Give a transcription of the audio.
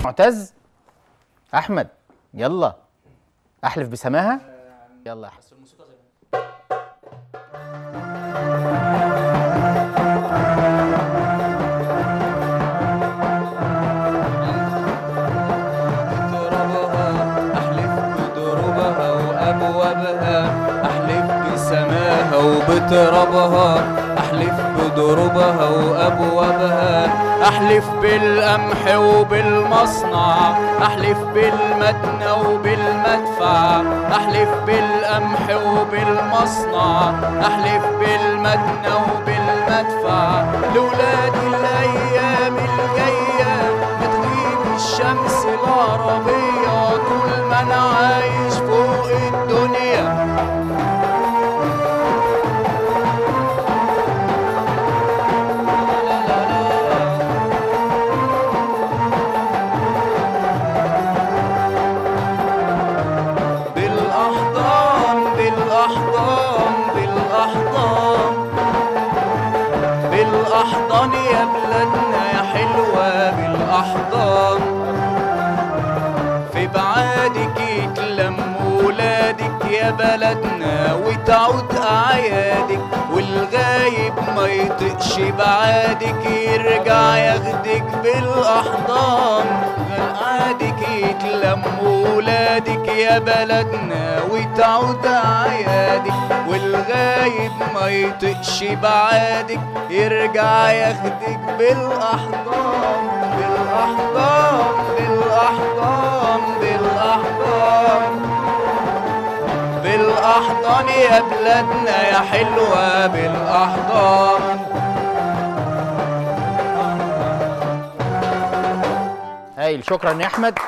معتز احمد يلا احلف بسماها. يلا يا احمد. وبترابها أحلف بدروبها وأبوابها، أحلف بالقمح وبالمصنع، أحلف بالمدنى وبالمدفع، أحلف بالقمح وبالمصنع، أحلف بالمدنى وبالمدفع، لولادي الأيام الجاية بتغيب الشمس العربية طول ما أنا عايش فوق الدنيا. بالأحضان يا بلادنا يا حلوة بالأحضان، في بعادك يتلموا ولادك يا بلدنا وتعود أعيادك، والغايب ما يطقش بعادك يرجع ياخدك بالأحضان، بعادك يتلموا ولادك يا بلدنا وتعود أعيادك، والغايب ما يطقش بعادك يرجع ياخدك بالأحضان بالأحضان بالأحضان بالأحضان بالأحضان يا بلادنا يا حلوة بالأحضان. هايل، شكرا يا احمد.